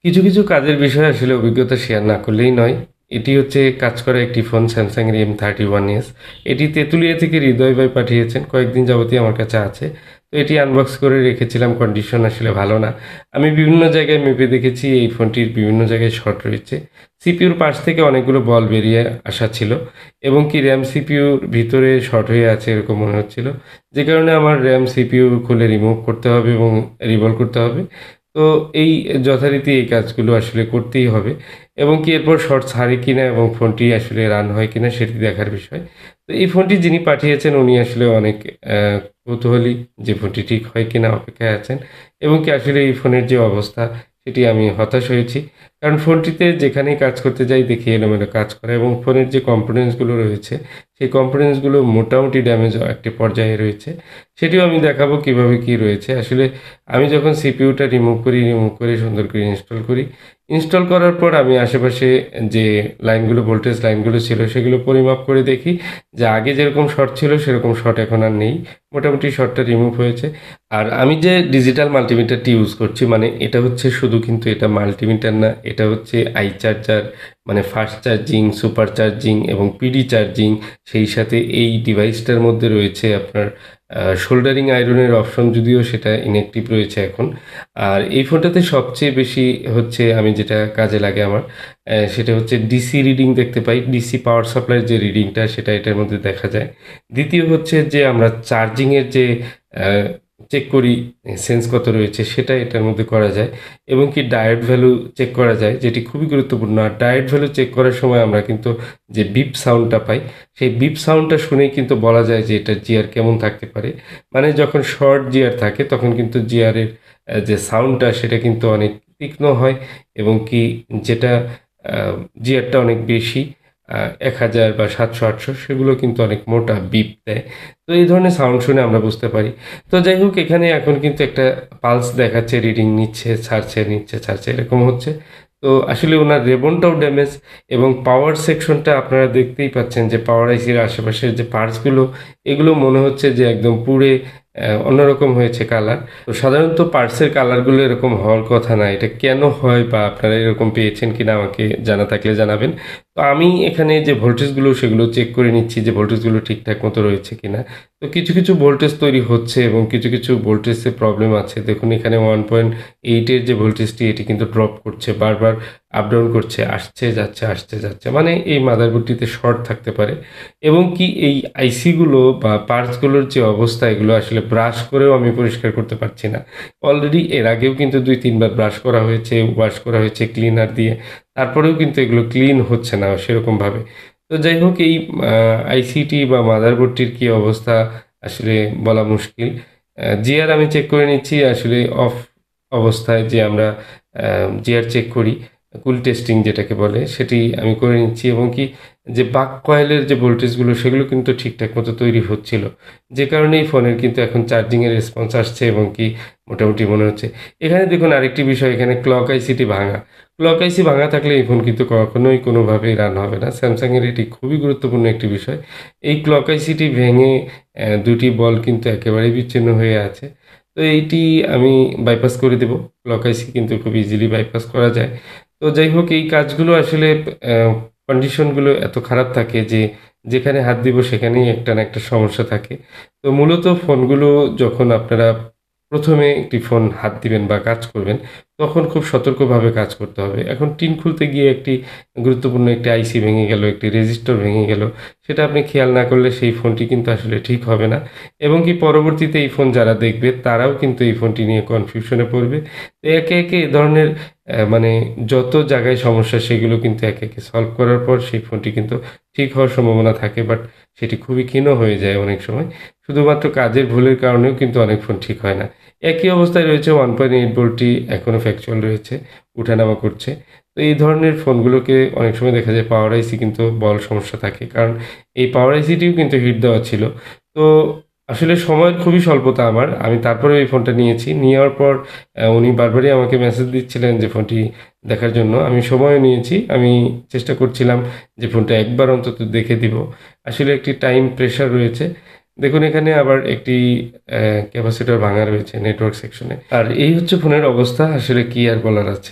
কিছু, কিছু কাজের বিষয়ে আসলে অভিজ্ঞতা শেয়ার না করলেই নয়। এটি হচ্ছে কাজ করা একটি ফোন Samsung এর M31s। এটি তেঁতুলিয়া থেকে হৃদয় ভাই পাঠিয়েছেন। কয়েকদিন যাবতীয় আমার কাছে আছে। তো এটি আনবক্স করে রেখেছিলাম। কন্ডিশন আসলে ভালো না। আমি বিভিন্ন জায়গায় মেপে দেখেছি এই ফোনটির বিভিন্ন জায়গায় শর্ট রয়েছে। সিপিইউর পাশ থেকে অনেকগুলো বল বেরিয়ে আসা ছিল এবং কি RAM সিপিইউর ভিতরে শর্ট হয়ে আছে এরকম মনে হচ্ছিল। যে কারণে আমার RAM সিপিইউ খুলে রিমুভ করতে হবে এবং রিভলভ করতে হবে। তো এই যথারীতি এই কাজগুলো আসলে করতেই হবে এবং কি এরপর শর্ট ছাড়ে কিনা এবং ফোনটি আসলে রান হয় কিনা সেটি দেখার বিষয়। তো এই ফোনটি যিনি পাঠিয়েছেন উনি আসলে অনেক কৌতূহলী যে ফোনটি ঠিক হয় কিনা অপেক্ষায় আছেন এবং কি আসলে এই ফোনের যে অবস্থা সেটি আমি হতাশ হয়েছি। কারণ ফোনটিতে যেখানেই কাজ করতে যাই দেখি এলোমেলো কাজ করে এবং ফোনের যে কম্পোনেন্টসগুলো রয়েছে সেই কম্পোনেন্টসগুলো মোটামুটি ড্যামেজ একটি পর্যায়ে রয়েছে। সেটিও আমি দেখাবো কিভাবে কি রয়েছে। আসলে আমি যখন সিপিইউটা রিমুভ করে সুন্দর করে ইনস্টল করি। ইনস্টল করার পর আমি আশেপাশে যে লাইনগুলো ভোল্টেজ লাইনগুলো ছিল সেগুলো পরিমাপ করে দেখি যে আগে যেরকম শর্ট ছিল সেরকম শর্ট এখন আর নেই। মোটামুটি শর্টটা রিমুভ হয়েছে। আর আমি যে ডিজিটাল মাল্টিমিটারটি ইউজ করছি মানে এটা হচ্ছে শুধু কিন্তু এটা মাল্টিমিটার না, এটা হচ্ছে আই চার্জার মানে ফাস্ট চার্জিং, সুপার চার্জিং এবং পিডি চার্জিং। সেই সাথে এই ডিভাইসটার মধ্যে রয়েছে আপনার শোল্ডারিং আয়রনের অপশন, যদিও সেটা ইনঅ্যাক্টিভ রয়েছে এখন। আর এই ফোনটাতে সবচেয়ে বেশি হচ্ছে আমি যেটা কাজে লাগে আমার সেটা হচ্ছে ডিসি রিডিং দেখতে পাই। ডিসি পাওয়ার সাপ্লাইয়ের যে রিডিংটা সেটা এটার মধ্যে দেখা যায়। দ্বিতীয় হচ্ছে যে আমরা চার্জিংয়ের যে চেক করি সেন্স কত রয়েছে সেটা এটার মধ্যে করা যায় এবং কি ডায়োড ভ্যালু চেক করা যায়, যেটি খুবই গুরুত্বপূর্ণ। আর ডায়োড ভ্যালু চেক করার সময় আমরা কিন্তু যে বিপ সাউন্ডটা পাই সেই বিপ সাউন্ডটা শুনেই কিন্তু বলা যায় যে এটা জিআর কেমন থাকতে পারে। মানে যখন শর্ট জিআর থাকে তখন কিন্তু জিআরের যে সাউন্ডটা সেটা কিন্তু অনেক তীক্ষ্ণ হয় এবং কি যেটা জিআরটা অনেক বেশি 1000 বা 700-800 সেগুলো কিন্তু অনেক মোটা বিপ দেয়। তো এই ধরনের সাউন্ড শুনে আমরা বুঝতে পারি। তো যাই হোক এখানে এখন কিন্তু একটা পালস দেখাচ্ছে, রিডিং নিচ্ছে, ছাড়ছে, নিচ্ছে, ছাড়ছে এরকম হচ্ছে। তো আসলে ওনার রেবনটাও ড্যামেজ এবং পাওয়ার সেকশনটা আপনারা দেখতেই পাচ্ছেন যে পাওয়ার আইসির আশেপাশের যে পার্টসগুলো এগুলো মনে হচ্ছে যে একদম পুড়ে অন্যরকম হয়েছে কালার। তো সাধারণত পার্টসের কালারগুলো এরকম হওয়ার কথা না। এটা কেন হয় বা আপনারা এরকম পেয়েছেন কিনা আমাকে জানা থাকলে জানাবেন। তো আমি এখানে যে ভোল্টেজগুলো সেগুলো চেক করে নিচ্ছি যে ভোল্টেজগুলো ঠিকঠাক মতো রয়েছে কিনা। তো কিছু, কিছু ভোল্টেজ তৈরি হচ্ছে এবং কিছু, কিছু ভোল্টেজে প্রবলেম আছে। দেখুন এখানে 1.8 এর যে ভোল্টেজটি এটি কিন্তু ড্রপ করছে। বারবার আপ ডাউন করছে। আসছে যাচ্ছে, আসছে যাচ্ছে। মানে এই মাদারবোর্ডটিতে শর্ট থাকতে পারে এবং কি এই আইসিগুলো বা পার্টসগুলোর যে অবস্থা এগুলো আসলে ব্রাশ করেও আমি পরিষ্কার করতে পারছি না। অলরেডি এর আগেও কিন্তু ২-৩ বার ব্রাশ করা হয়েছে, ওয়াশ করা হয়েছে ক্লিনার দিয়ে। তারপরেও কিন্তু এগুলো ক্লিন হচ্ছে না সেরকমভাবে। তো যাই হোক এই আইসিটি বা মাদারবোর্ডটির কি অবস্থা আসলে বলা মুশকিল। জিআর আমি চেক করে নিচ্ছি আসলে অফ অবস্থায় যে আমরা জিআর চেক করি, কুল টেস্টিং যেটাকে বলে সেটি আমি করে নিচ্ছি এবং কি যে বাক কয়েলের যে ভোল্টেজগুলো সেগুলো কিন্তু ঠিকঠাক মতো তৈরি হচ্ছিল। যে কারণে এই ফোনের কিন্তু এখন চার্জিংয়ের রেসপন্স আসছে এবং কি মোটামুটি মনে হচ্ছে। এখানে দেখুন আরেকটি বিষয়, এখানে ক্লক আইসিটি ভাঙা। ক্লক আইসি ভাঙা থাকলে এই ফোন কিন্তু কখনোই কোনোভাবেই রান হবে না। স্যামসাংয়ের এটি খুবই গুরুত্বপূর্ণ একটি বিষয়। এই ক্লক আইসিটি ভেঙে ২টি বল কিন্তু একেবারেই বিচ্ছিন্ন হয়ে আছে। তো এইটি আমি বাইপাস করে দেব। ক্লক আইসি কিন্তু খুব ইজিলি বাইপাস করা যায়। তো যাই হোক এই কাজগুলো আসলে কন্ডিশনগুলো এত খারাপ থাকে যে যেখানে হাত দিব সেখানেই একটা না একটা সমস্যা থাকে। তো মূলত ফোনগুলো যখন আপনারা ১ম এ একটি ফোন হাত দিবেন বা কাজ করবেন, তখন খুব সতর্কভাবে কাজ করতে হবে। এখন টিন খুলতে গিয়ে একটি গুরুত্বপূর্ণ একটি আইসি ভেঙে গেল, একটি রেজিস্টর ভেঙে গেল। সেটা আপনি খেয়াল না করলে সেই ফোনটি কিন্তু আসলে ঠিক হবে না এবং কি পরবর্তীতে এই ফোন যারা দেখবে তারাও কিন্তু এই ফোনটি নিয়ে কনফিউশনে পড়বে। তো একে, একে এ ধরনের মানে যত জায়গায় সমস্যা সেগুলো কিন্তু একে, একে সলভ করার পর সেই ফোনটি কিন্তু ঠিক হওয়ার সম্ভাবনা থাকে। বাট সেটি খুবই ক্ষীণ হয়ে যায় অনেক সময়। শুধুমাত্র কাজের ভুলের কারণেও কিন্তু অনেক ফোন ঠিক হয় না। একই অবস্থায় রয়েছে 1.8 ভোল্টটি এখনও ফ্যাকচুয়াল রয়েছে, উঠানামা করছে। তো এই ধরনের ফোনগুলোকে অনেক সময় দেখা যায় পাওয়ার আইসি কিন্তু বড় সমস্যা থাকে। কারণ এই পাওয়ার আইসিটিও কিন্তু হিট দেওয়া ছিল। তো আসলে সময়ের খুবই স্বল্পতা আমার। আমি তারপরেও এই ফোনটা নিয়েছি। নেওয়ার পর উনি বারবারই আমাকে মেসেজ দিচ্ছিলেন যে ফোনটি দেখার জন্য। আমি সময়ও নিয়েছি। আমি চেষ্টা করছিলাম যে ফোনটা একবার অন্তত দেখে দিব। আসলে একটি টাইম প্রেশার রয়েছে। দেখুন এখানে আবার একটি ক্যাপাসিটর ভাঙা রয়েছে নেটওয়ার্ক সেকশনে। আর এই হচ্ছে ফোনের অবস্থা। আসলে কি আর বলার আছে।